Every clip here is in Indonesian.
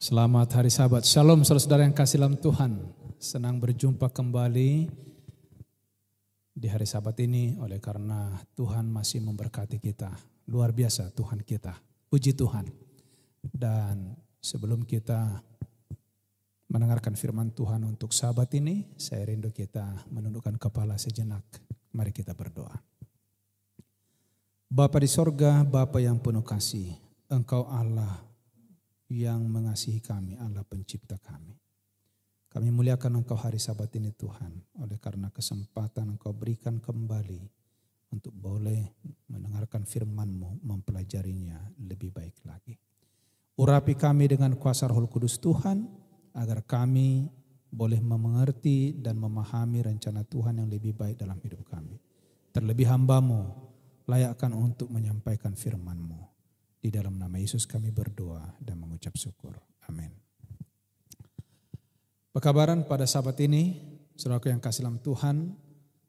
Selamat hari Sabat. Shalom saudara-saudara yang kasih dalam Tuhan. Senang berjumpa kembali di hari Sabat ini oleh karena Tuhan masih memberkati kita. Luar biasa Tuhan kita. Puji Tuhan. Dan sebelum kita mendengarkan firman Tuhan untuk Sabat ini, saya rindu kita menundukkan kepala sejenak. Mari kita berdoa. Bapa di sorga, Bapa yang penuh kasih, Engkau Allah yang mengasihi kami, Allah pencipta kami. Kami muliakan Engkau hari Sabat ini Tuhan, oleh karena kesempatan Engkau berikan kembali untuk boleh mendengarkan firman-Mu, mempelajarinya lebih baik lagi. Urapi kami dengan kuasa Roh Kudus Tuhan, agar kami boleh mengerti dan memahami rencana Tuhan yang lebih baik dalam hidup kami. Terlebih hamba-Mu, layakkan untuk menyampaikan firman-Mu. Di dalam nama Yesus kami berdoa dan mengucap syukur. Amin. Pekabaran pada Sabat ini, saudaraku yang kasih dalam Tuhan,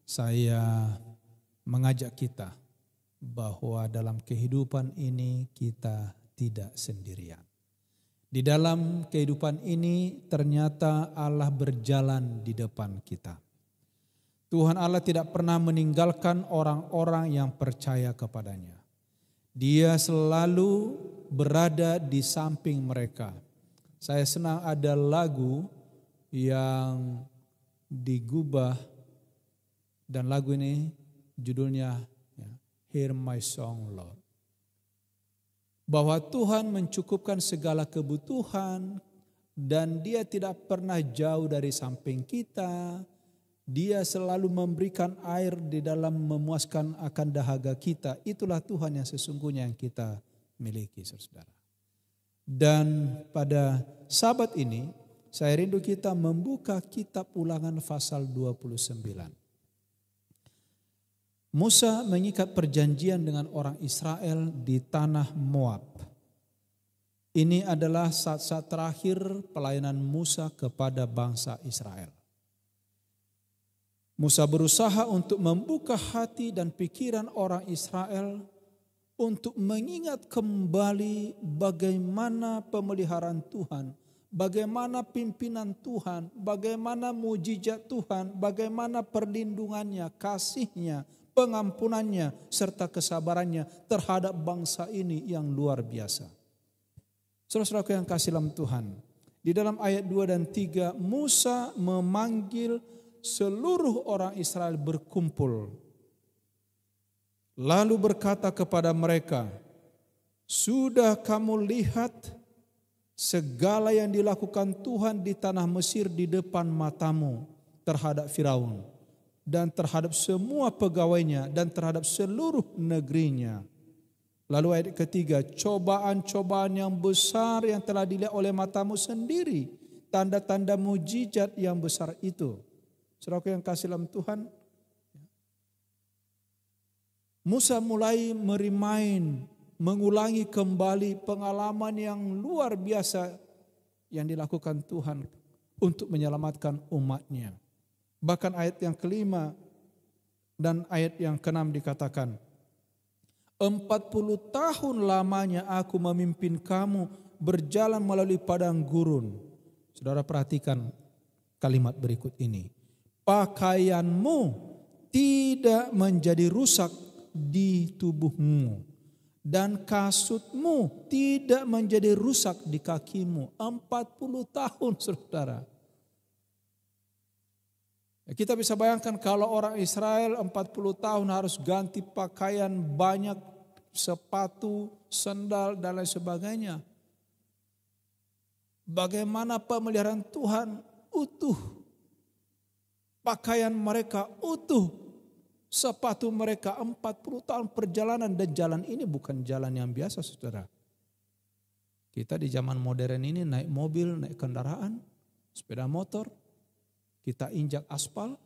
saya mengajak kita bahwa dalam kehidupan ini kita tidak sendirian. Di dalam kehidupan ini ternyata Allah berjalan di depan kita. Tuhan Allah tidak pernah meninggalkan orang-orang yang percaya kepadanya. Dia selalu berada di samping mereka. Saya senang ada lagu yang digubah dan lagu ini judulnya Hear My Song Lord. Bahwa Tuhan mencukupkan segala kebutuhan dan Dia tidak pernah jauh dari samping kita. Dia selalu memberikan air di dalam memuaskan akan dahaga kita. Itulah Tuhan yang sesungguhnya yang kita miliki, saudara. Dan pada Sabat ini, saya rindu kita membuka kitab Ulangan pasal 29. Musa mengikat perjanjian dengan orang Israel di tanah Moab. Ini adalah saat-saat terakhir pelayanan Musa kepada bangsa Israel. Musa berusaha untuk membuka hati dan pikiran orang Israel untuk mengingat kembali bagaimana pemeliharaan Tuhan, bagaimana pimpinan Tuhan, bagaimana mujizat Tuhan, bagaimana perlindungannya, kasihnya, pengampunannya, serta kesabarannya terhadap bangsa ini yang luar biasa. Saudara-saudaraku yang kasih dalam Tuhan, di dalam ayat 2 dan 3 Musa memanggil seluruh orang Israel berkumpul. Lalu berkata kepada mereka, sudah kamu lihat segala yang dilakukan Tuhan di tanah Mesir di depan matamu terhadap Firaun dan terhadap semua pegawainya dan terhadap seluruh negerinya. Lalu ayat ketiga, cobaan-cobaan yang besar yang telah dilihat oleh matamu sendiri, tanda-tanda mujizat yang besar itu. Saudaraku yang kasih dalam Tuhan, Musa mulai mengulangi kembali pengalaman yang luar biasa yang dilakukan Tuhan untuk menyelamatkan umatnya. Bahkan ayat yang kelima dan ayat yang keenam dikatakan, 40 tahun lamanya aku memimpin kamu berjalan melalui padang gurun. Saudara perhatikan kalimat berikut ini. Pakaianmu tidak menjadi rusak di tubuhmu dan kasutmu tidak menjadi rusak di kakimu. 40 tahun saudara. Kita bisa bayangkan kalau orang Israel 40 tahun harus ganti pakaian banyak, sepatu, sandal dan lain sebagainya. Bagaimana pemeliharaan Tuhan utuh. Pakaian mereka utuh, sepatu mereka 40 tahun perjalanan dan jalan ini bukan jalan yang biasa saudara. Kita di zaman modern ini naik mobil, naik kendaraan, sepeda motor, kita injak aspal,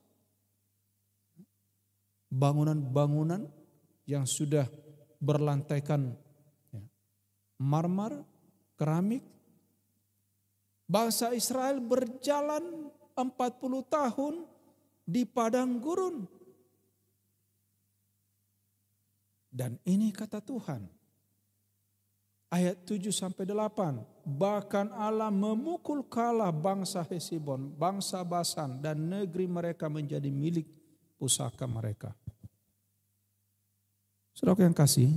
bangunan-bangunan yang sudah berlantaikan marmer, keramik. Bangsa Israel berjalan 40 tahun di padang gurun. Dan ini kata Tuhan, Ayat 7 sampai 8. Bahkan Allah memukul kalah bangsa Hesibon, bangsa Basan, dan negeri mereka menjadi milik pusaka mereka. Saudara yang kasih,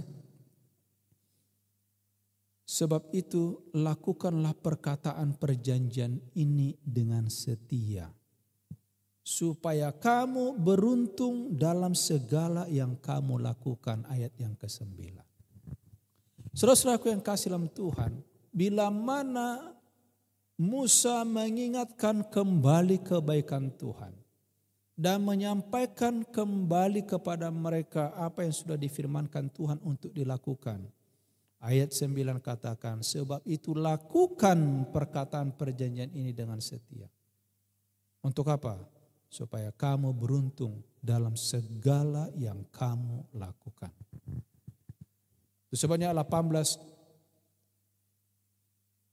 sebab itu lakukanlah perkataan perjanjian ini dengan setia, supaya kamu beruntung dalam segala yang kamu lakukan. Ayat yang ke-9. Saudara-saudaraku yang kasih dalam Tuhan, bila mana Musa mengingatkan kembali kebaikan Tuhan dan menyampaikan kembali kepada mereka apa yang sudah difirmankan Tuhan untuk dilakukan. Ayat 9 katakan, sebab itu lakukan perkataan perjanjian ini dengan setia. Untuk apa? Supaya kamu beruntung dalam segala yang kamu lakukan. Itu sebabnya 18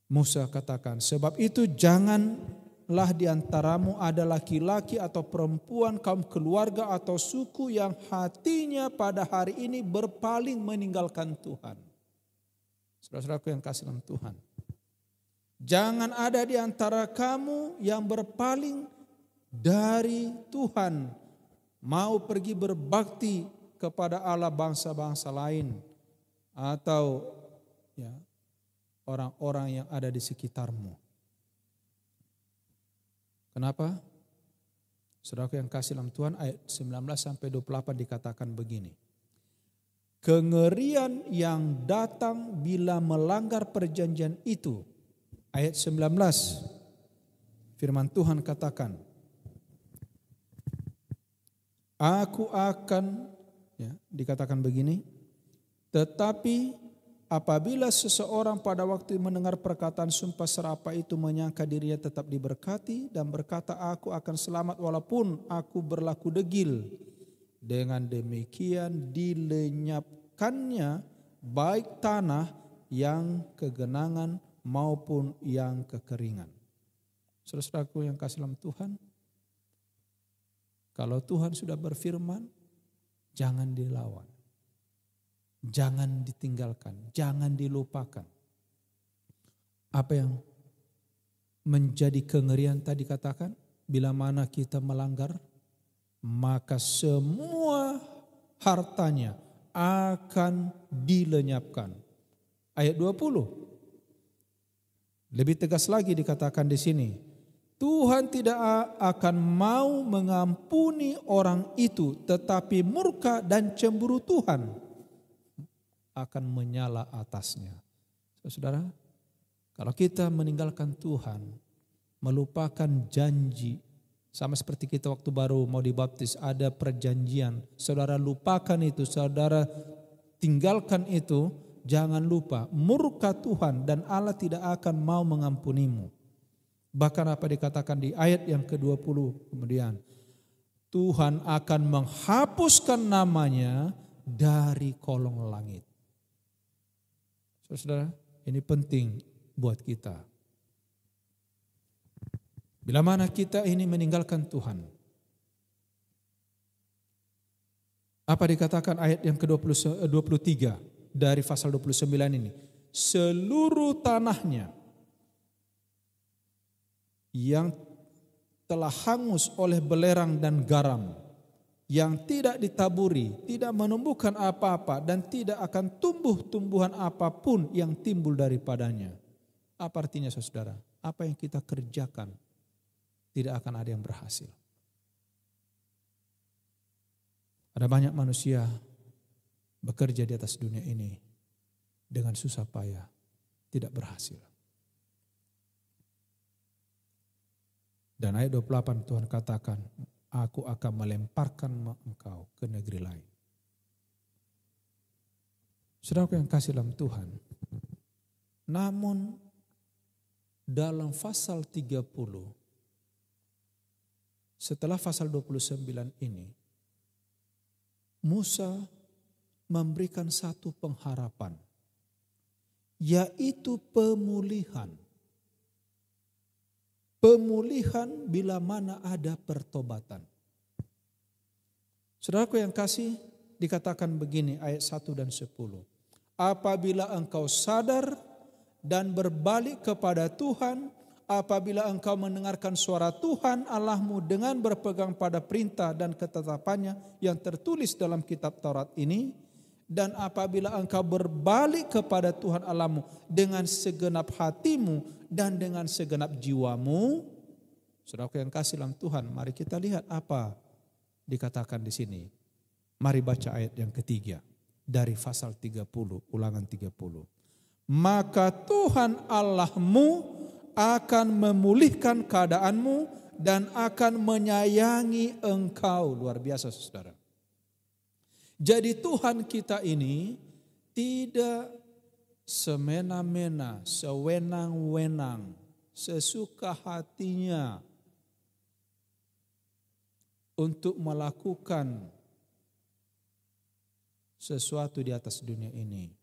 Musa katakan, sebab itu janganlah di antaramu ada laki-laki atau perempuan, kaum keluarga atau suku yang hatinya pada hari ini berpaling meninggalkan Tuhan. Saudara-saudaraku yang kasih dalam Tuhan, jangan ada di antara kamu yang berpaling dari Tuhan, mau pergi berbakti kepada Allah bangsa-bangsa lain, atau orang-orang yang ada di sekitarmu. Kenapa? Saudaraku yang kasih dalam Tuhan, ayat 19 sampai 28 dikatakan begini. Kengerian yang datang bila melanggar perjanjian itu. Ayat 19, firman Tuhan katakan, aku akan, dikatakan begini, tetapi apabila seseorang pada waktu mendengar perkataan sumpah serapah itu menyangka dirinya tetap diberkati dan berkata, aku akan selamat walaupun aku berlaku degil. Dengan demikian dilenyapkannya baik tanah yang kegenangan maupun yang kekeringan. Saudara-saudaraku yang kasih dalam Tuhan, kalau Tuhan sudah berfirman, jangan dilawan. Jangan ditinggalkan, jangan dilupakan. Apa yang menjadi kengerian tadi katakan, bila mana kita melanggar, maka semua hartanya akan dilenyapkan. Ayat 20. Lebih tegas lagi dikatakan di sini, Tuhan tidak akan mau mengampuni orang itu, tetapi murka dan cemburu Tuhan akan menyala atasnya. Saudara, kalau kita meninggalkan Tuhan, melupakan janji, sama seperti kita waktu baru mau dibaptis, ada perjanjian. Saudara lupakan itu, saudara tinggalkan itu, jangan lupa murka Tuhan dan Allah tidak akan mau mengampunimu. Bahkan apa dikatakan di ayat yang ke-20 kemudian, Tuhan akan menghapuskan namanya dari kolong langit. Saudara, ini penting buat kita. Bila mana kita ini meninggalkan Tuhan, apa dikatakan ayat yang ke-23 dari pasal 29 ini? Seluruh tanahnya yang telah hangus oleh belerang dan garam, yang tidak ditaburi, tidak menumbuhkan apa-apa dan tidak akan tumbuh tumbuhan apapun yang timbul daripadanya. Apa artinya saudara? Apa yang kita kerjakan tidak akan ada yang berhasil. Ada banyak manusia bekerja di atas dunia ini dengan susah payah, tidak berhasil. Dan ayat 28 Tuhan katakan, aku akan melemparkan engkau ke negeri lain. Saudara yang kasih dalam Tuhan, namun dalam pasal 30, setelah pasal 29 ini, Musa memberikan satu pengharapan, yaitu pemulihan. Pemulihan bila mana ada pertobatan. Saudaraku yang kasih, dikatakan begini ayat 1 dan 10. apabila engkau sadar dan berbalik kepada Tuhan, apabila engkau mendengarkan suara Tuhan Allahmu dengan berpegang pada perintah dan ketetapannya yang tertulis dalam kitab Taurat ini, dan apabila engkau berbalik kepada Tuhan Allahmu dengan segenap hatimu dan dengan segenap jiwamu. Saudaraku yang kasih dalam Tuhan, mari kita lihat apa dikatakan di sini. Mari baca ayat yang ketiga dari pasal 30, Ulangan 30. Maka Tuhan Allahmu akan memulihkan keadaanmu dan akan menyayangi engkau. Luar biasa saudara. Jadi Tuhan kita ini tidak semena-mena, sewenang-wenang, sesuka hatinya untuk melakukan sesuatu di atas dunia ini.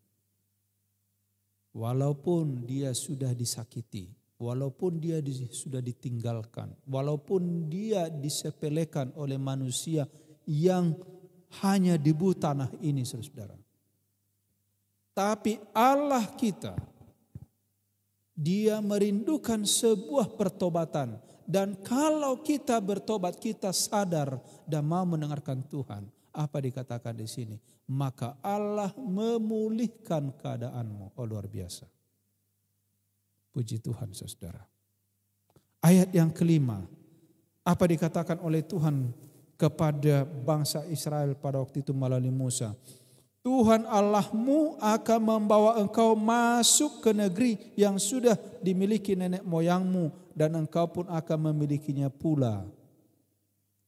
Walaupun dia sudah disakiti, walaupun dia sudah ditinggalkan, walaupun dia disepelekan oleh manusia yang hanya debu tanah ini, saudara. Tapi Allah kita, dia merindukan sebuah pertobatan. Dan kalau kita bertobat, kita sadar dan mau mendengarkan Tuhan. Apa dikatakan di sini? Maka Allah memulihkan keadaanmu. Oh, luar biasa. Puji Tuhan saudara. Ayat yang kelima. Apa dikatakan oleh Tuhan kepada bangsa Israel pada waktu itu melalui Musa? Tuhan Allahmu akan membawa engkau masuk ke negeri yang sudah dimiliki nenek moyangmu, dan engkau pun akan memilikinya pula.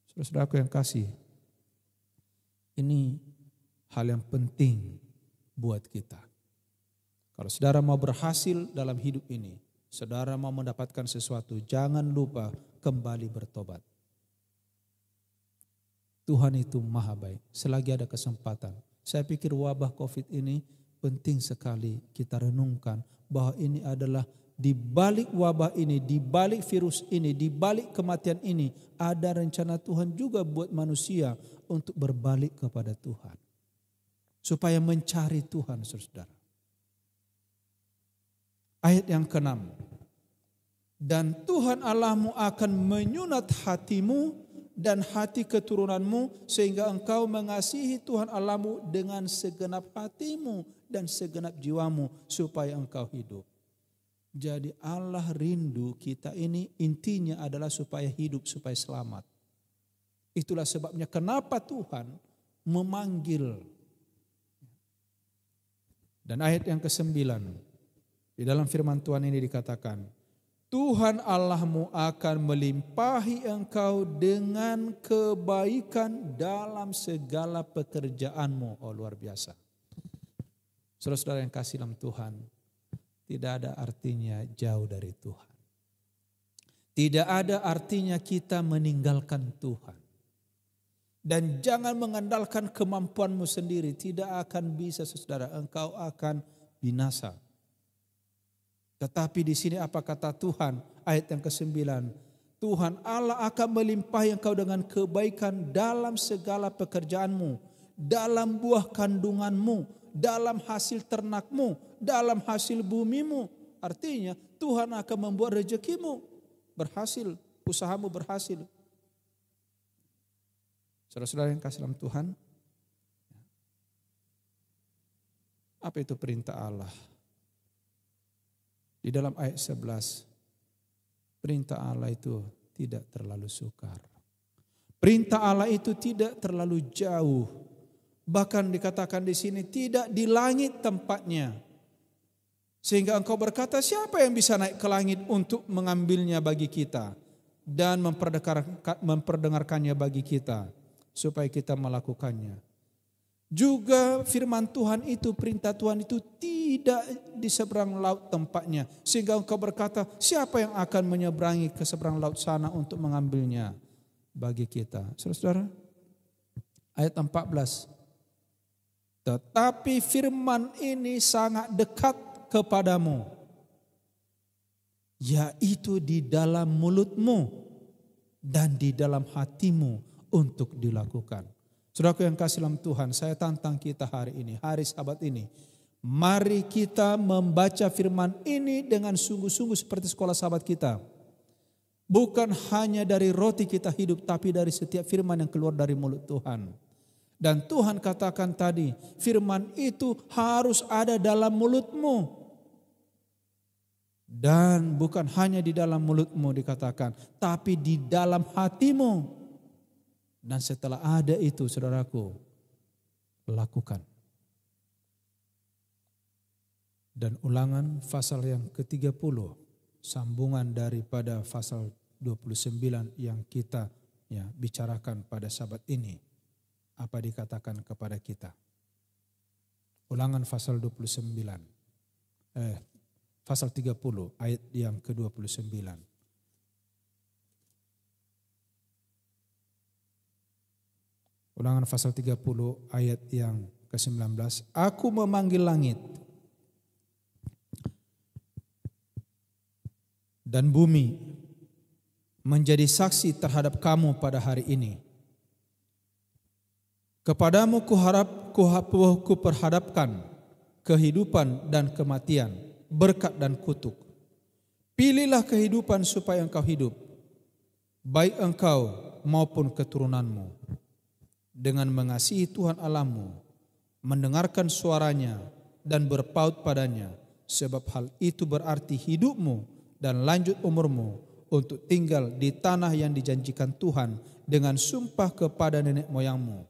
Saudara-saudaraku yang kasih, ini hal yang penting buat kita. Kalau saudara mau berhasil dalam hidup ini, saudara mau mendapatkan sesuatu, jangan lupa kembali bertobat. Tuhan itu maha baik, selagi ada kesempatan. Saya pikir wabah COVID ini penting sekali kita renungkan bahwa ini adalah di balik wabah ini, di balik virus ini, di balik kematian ini, ada rencana Tuhan juga buat manusia untuk berbalik kepada Tuhan. Supaya mencari Tuhan, saudara. Ayat yang ke-6. Dan Tuhan Allahmu akan menyunat hatimu dan hati keturunanmu sehingga engkau mengasihi Tuhan Allahmu dengan segenap hatimu dan segenap jiwamu supaya engkau hidup. Jadi Allah rindu kita ini intinya adalah supaya hidup, supaya selamat. Itulah sebabnya kenapa Tuhan memanggil. Dan ayat yang ke-9 di dalam firman Tuhan ini dikatakan, Tuhan Allahmu akan melimpahi engkau dengan kebaikan dalam segala pekerjaanmu. Oh, luar biasa. Saudara-saudara yang kasih dalam Tuhan, tidak ada artinya jauh dari Tuhan. Tidak ada artinya kita meninggalkan Tuhan. Dan jangan mengandalkan kemampuanmu sendiri, tidak akan bisa saudara, engkau akan binasa. Tetapi di sini apa kata Tuhan? Ayat yang ke-9. Tuhan Allah akan melimpahi engkau dengan kebaikan dalam segala pekerjaanmu, dalam buah kandunganmu, dalam hasil ternakmu, dalam hasil bumimu. Artinya Tuhan akan membuat rezekimu berhasil, usahamu berhasil. Saudara-saudara yang kasih dalam Tuhan, apa itu perintah Allah? Di dalam ayat 11, perintah Allah itu tidak terlalu sukar. Perintah Allah itu tidak terlalu jauh. Bahkan dikatakan di sini tidak di langit tempatnya. Sehingga engkau berkata, siapa yang bisa naik ke langit untuk mengambilnya bagi kita dan memperdengarkannya bagi kita supaya kita melakukannya. Juga firman Tuhan itu, perintah Tuhan itu tidak di seberang laut tempatnya. Sehingga engkau berkata, siapa yang akan menyeberangi ke seberang laut sana untuk mengambilnya bagi kita. Saudara-saudara, ayat 14. Tetapi firman ini sangat dekat kepadamu, yaitu di dalam mulutmu dan di dalam hatimu untuk dilakukan. Saudaraku yang kasih dalam Tuhan, saya tantang kita hari ini, hari Sabat ini. Mari kita membaca firman ini dengan sungguh-sungguh seperti sekolah sahabat kita. Bukan hanya dari roti kita hidup, tapi dari setiap firman yang keluar dari mulut Tuhan. Dan Tuhan katakan tadi, firman itu harus ada dalam mulutmu. Dan bukan hanya di dalam mulutmu dikatakan, tapi di dalam hatimu. Dan setelah ada itu, saudaraku, lakukan. Dan Ulangan pasal yang ke-30, sambungan daripada pasal 29 yang kita bicarakan pada sabat ini. Apa dikatakan kepada kita? Ulangan pasal 29. Pasal 30 ayat yang ke-29. Ulangan pasal 30 ayat yang ke-19. Aku memanggil langit dan bumi menjadi saksi terhadap kamu pada hari ini. Kepadamu kuperhadapkan kehidupan dan kematian, berkat dan kutuk. Pilihlah kehidupan supaya engkau hidup, baik engkau maupun keturunanmu, dengan mengasihi Tuhan Allahmu, mendengarkan suaranya dan berpaut padanya, sebab hal itu berarti hidupmu dan lanjut umurmu untuk tinggal di tanah yang dijanjikan Tuhan dengan sumpah kepada nenek moyangmu,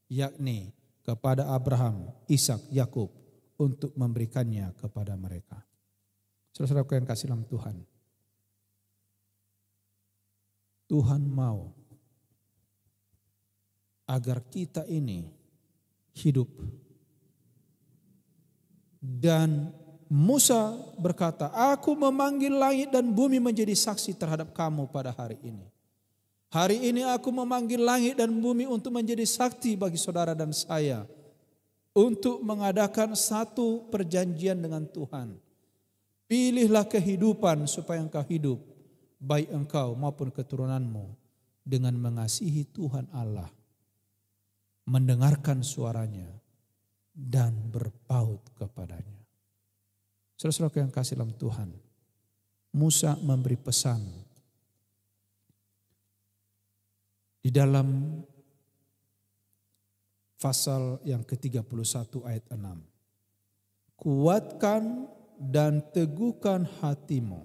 yakni kepada Abraham, Ishak, Yakub, untuk memberikannya kepada mereka. Saudara-saudaraku yang kasih dalam Tuhan, Tuhan mau agar kita ini hidup. Dan Musa berkata, aku memanggil langit dan bumi menjadi saksi terhadap kamu pada hari ini. Hari ini aku memanggil langit dan bumi untuk menjadi saksi bagi saudara dan saya. Untuk mengadakan satu perjanjian dengan Tuhan. Pilihlah kehidupan supaya engkau hidup, baik engkau maupun keturunanmu, dengan mengasihi Tuhan Allah, mendengarkan suaranya, dan berpaut kepadanya. Saudara-saudara yang kasih dalam Tuhan, Musa memberi pesan di dalam pasal yang ke-31 ayat 6. Kuatkan dan teguhkan hatimu.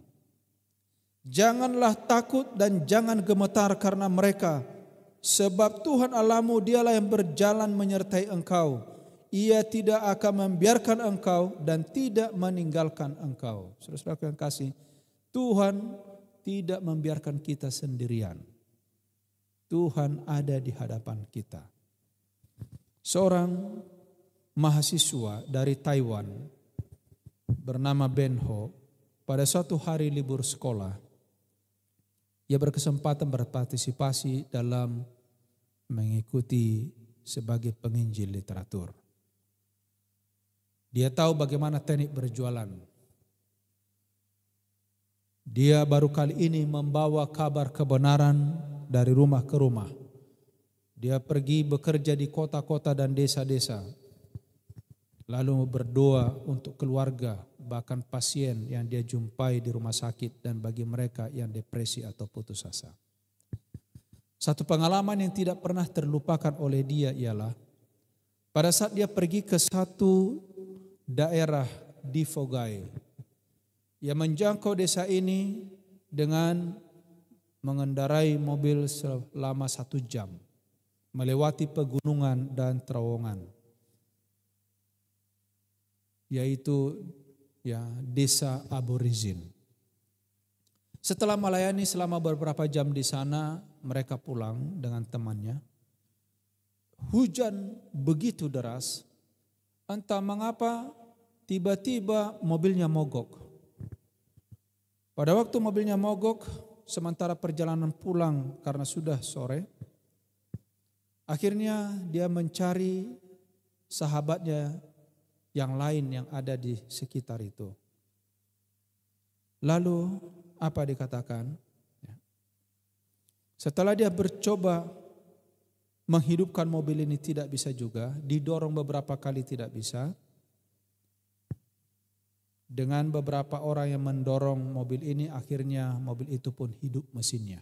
Janganlah takut dan jangan gemetar karena mereka, sebab Tuhan Allahmu dialah yang berjalan menyertai engkau. Ia tidak akan membiarkan engkau dan tidak meninggalkan engkau. Saudara-saudara yang kasih, Tuhan tidak membiarkan kita sendirian. Tuhan ada di hadapan kita. Seorang mahasiswa dari Taiwan bernama Ben Ho, pada suatu hari libur sekolah, ia berkesempatan berpartisipasi dalam mengikuti sebagai penginjil literatur. Dia tahu bagaimana teknik berjualan. Dia baru kali ini membawa kabar kebenaran dari rumah ke rumah. Dia pergi bekerja di kota-kota dan desa-desa. Lalu berdoa untuk keluarga, bahkan pasien yang dia jumpai di rumah sakit dan bagi mereka yang depresi atau putus asa. Satu pengalaman yang tidak pernah terlupakan oleh dia ialah pada saat dia pergi ke satu daerah di Fogai. Ia menjangkau desa ini dengan mengendarai mobil selama 1 jam, melewati pegunungan dan terowongan, yaitu desa Aborigin. Setelah melayani selama beberapa jam di sana, mereka pulang dengan temannya. Hujan begitu deras, entah mengapa tiba-tiba mobilnya mogok. Pada waktu mobilnya mogok, sementara perjalanan pulang karena sudah sore, akhirnya dia mencari sahabatnya yang lain yang ada di sekitar itu. Lalu apa dikatakan? Setelah dia bercoba menghidupkan mobil ini tidak bisa juga, didorong beberapa kali tidak bisa, Dengan beberapa orang yang mendorong mobil ini, akhirnya mobil itu pun hidup mesinnya.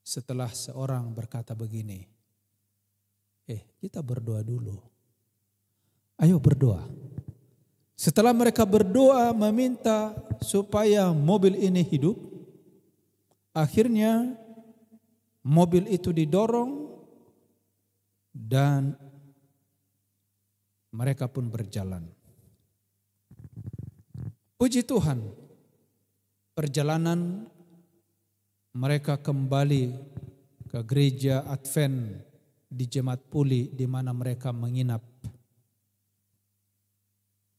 Setelah seorang berkata begini, kita berdoa dulu. Ayo berdoa. Setelah mereka berdoa meminta supaya mobil ini hidup, akhirnya mobil itu didorong dan mereka pun berjalan. Puji Tuhan, perjalanan mereka kembali ke gereja Advent di Jemaat Puli di mana mereka menginap.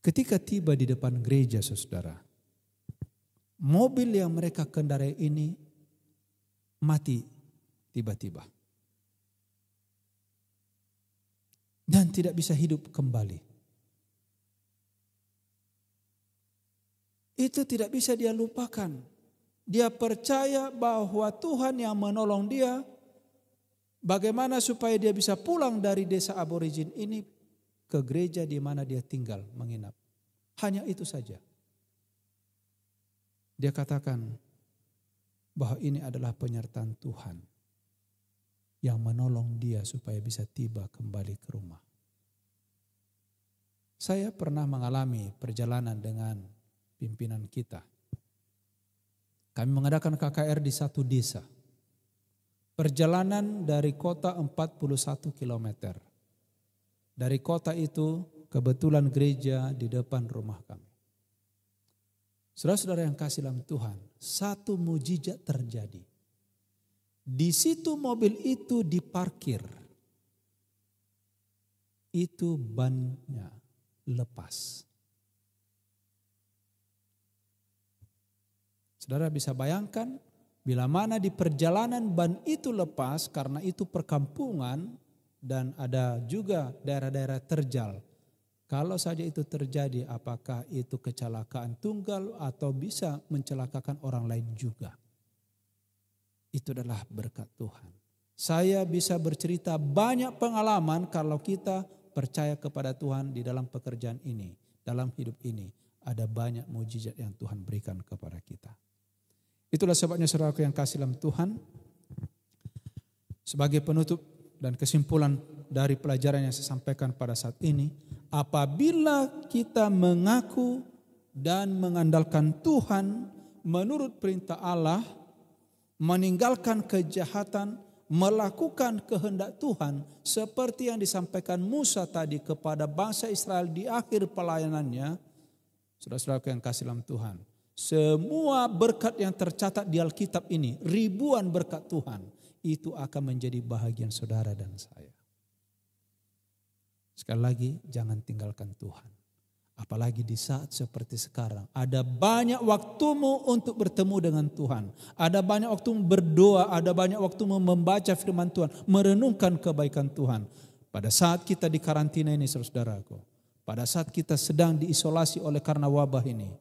Ketika tiba di depan gereja, saudara, mobil yang mereka kendarai ini mati tiba-tiba. Dan tidak bisa hidup kembali. Itu tidak bisa dia lupakan. Dia percaya bahwa Tuhan yang menolong dia. Bagaimana supaya dia bisa pulang dari desa aborigin ini ke gereja di mana dia tinggal menginap. Hanya itu saja. Dia katakan bahwa ini adalah penyertaan Tuhan yang menolong dia supaya bisa tiba kembali ke rumah. Saya pernah mengalami perjalanan dengan pimpinan kita. Kami mengadakan KKR di satu desa. Perjalanan dari kota 41 km. Dari kota itu kebetulan gereja di depan rumah kami. Saudara-saudara yang kasih dalam Tuhan, satu mujizat terjadi. Di situ mobil itu diparkir. Itu bannya lepas. Saudara bisa bayangkan bila mana di perjalanan ban itu lepas karena itu perkampungan dan ada juga daerah-daerah terjal. Kalau saja itu terjadi, apakah itu kecelakaan tunggal atau bisa mencelakakan orang lain juga? Itu adalah berkat Tuhan. Saya bisa bercerita banyak pengalaman kalau kita percaya kepada Tuhan di dalam pekerjaan ini, dalam hidup ini. Ada banyak mujizat yang Tuhan berikan kepada kita. Itulah sebabnya saudaraku yang kasih dalam Tuhan. Sebagai penutup dan kesimpulan dari pelajaran yang saya sampaikan pada saat ini. Apabila kita mengaku dan mengandalkan Tuhan menurut perintah Allah, meninggalkan kejahatan, melakukan kehendak Tuhan seperti yang disampaikan Musa tadi kepada bangsa Israel di akhir pelayanannya. Saudara-saudara yang kasih dalam Tuhan, semua berkat yang tercatat di Alkitab ini, ribuan berkat Tuhan, itu akan menjadi bahagian saudara dan saya. Sekali lagi, jangan tinggalkan Tuhan. Apalagi di saat seperti sekarang. Ada banyak waktumu untuk bertemu dengan Tuhan. Ada banyak waktumu berdoa. Ada banyak waktumu membaca firman Tuhan. Merenungkan kebaikan Tuhan. Pada saat kita di karantina ini saudaraku. Pada saat kita sedang diisolasi oleh karena wabah ini.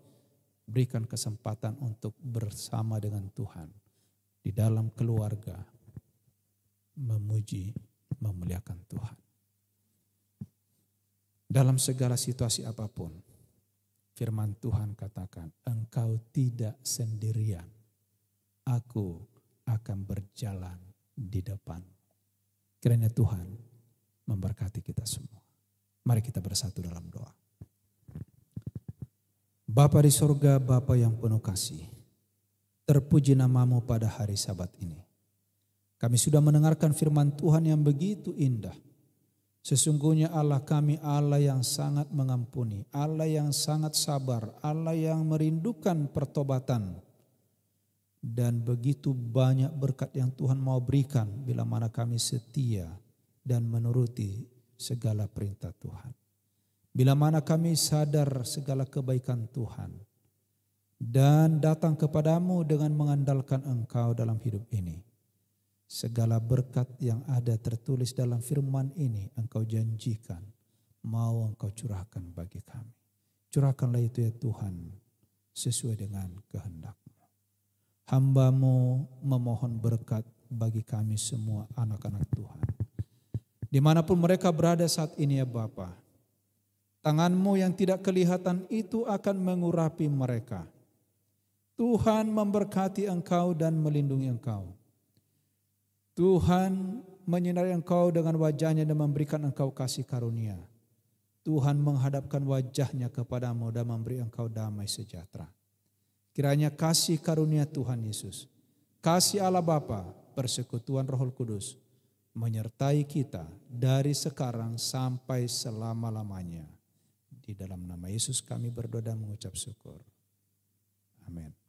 Berikan kesempatan untuk bersama dengan Tuhan. Di dalam keluarga. Memuji, memuliakan Tuhan. Dalam segala situasi apapun, firman Tuhan katakan, engkau tidak sendirian. Aku akan berjalan di depan. Kiranya Tuhan memberkati kita semua. Mari kita bersatu dalam doa. Bapa di sorga, Bapa yang penuh kasih, terpuji namamu pada hari Sabat ini. Kami sudah mendengarkan firman Tuhan yang begitu indah. Sesungguhnya Allah kami Allah yang sangat mengampuni, Allah yang sangat sabar, Allah yang merindukan pertobatan. Dan begitu banyak berkat yang Tuhan mau berikan bila mana kami setia dan menuruti segala perintah Tuhan. Bila mana kami sadar segala kebaikan Tuhan dan datang kepadamu dengan mengandalkan Engkau dalam hidup ini. Segala berkat yang ada tertulis dalam firman ini Engkau janjikan mau Engkau curahkan bagi kami. Curahkanlah itu ya Tuhan sesuai dengan kehendak-Mu. Hamba-Mu memohon berkat bagi kami semua anak-anak Tuhan. Dimanapun mereka berada saat ini ya Bapa. Tangan-Mu yang tidak kelihatan itu akan mengurapi mereka. Tuhan memberkati engkau dan melindungi engkau. Tuhan menyinari engkau dengan wajah-Nya dan memberikan engkau kasih karunia. Tuhan menghadapkan wajah-Nya kepadamu dan memberi engkau damai sejahtera. Kiranya kasih karunia Tuhan Yesus, kasih Allah Bapa, persekutuan Roh Kudus menyertai kita dari sekarang sampai selama-lamanya. Di dalam nama Yesus kami berdoa dan mengucap syukur. Amin.